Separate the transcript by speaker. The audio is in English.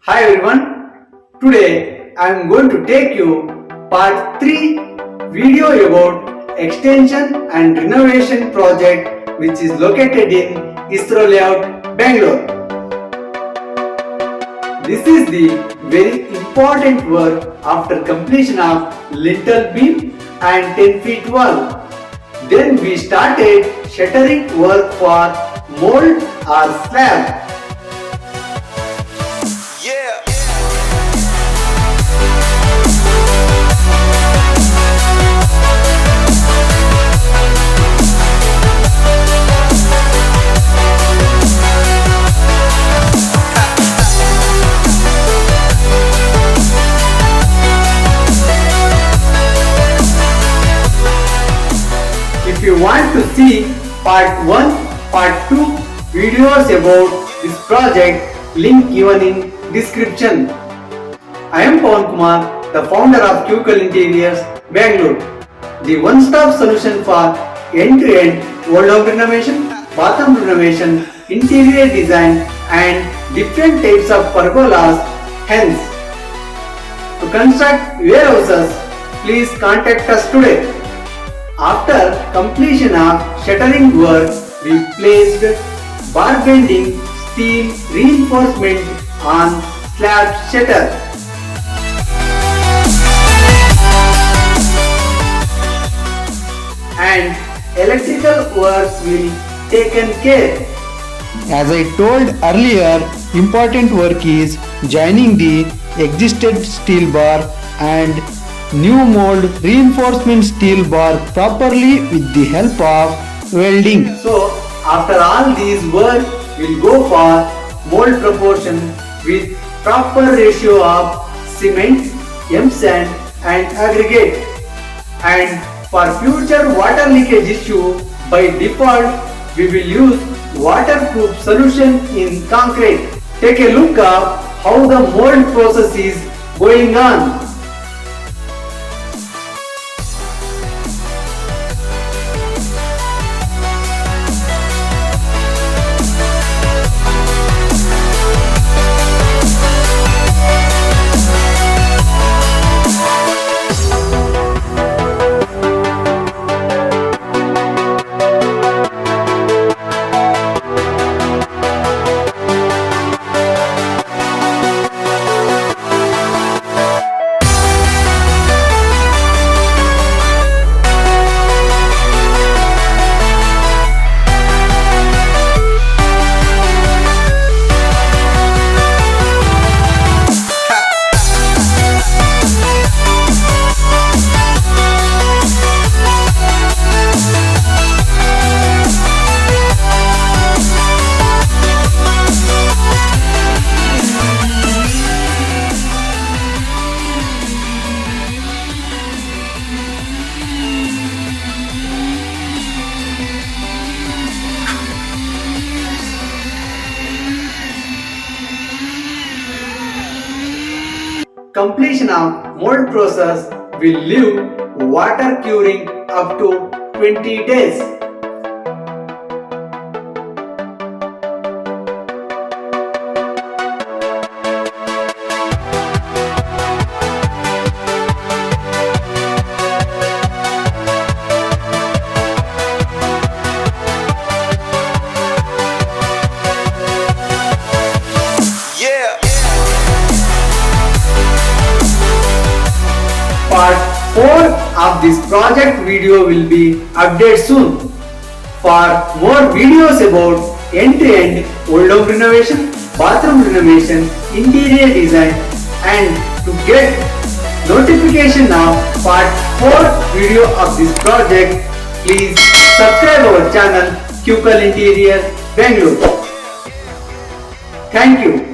Speaker 1: Hi everyone, today I am going to take you part 3 video about extension and renovation project which is located in ISRO layout, Bangalore. This is the very important work after completion of lintel beam and 10 feet wall. Then we started shuttering work for mold or slab. If you want to see part 1, part 2 videos about this project, link given in description. I am Pawan Kumar, the founder of Coucal Interiors, Bangalore, the one-stop solution for end-to-end old home renovation, bathroom renovation, interior design and different types of pergolas. Hence, to construct warehouses, please contact us today. After completion of shuttering work, we placed bar bending steel reinforcement on slab shutter. And electrical works will taken care.
Speaker 2: As I told earlier, important work is joining the existing steel bar and new mold reinforcement steel bar properly with the help of welding.
Speaker 1: So after all these work, we'll go for mold proportion with proper ratio of cement, M-sand and aggregate. And for future water leakage issue, by default we will use waterproof solution in concrete. Take a look at how the mold process is going on. Completion of mold process will leave water curing up to 20 days. Part 4 of this project video will be updated soon. For more videos about end-to-end old home renovation, bathroom renovation, interior design and to get notification of part 4 video of this project, please subscribe our channel Coucal Interiors Bangalore. Thank you.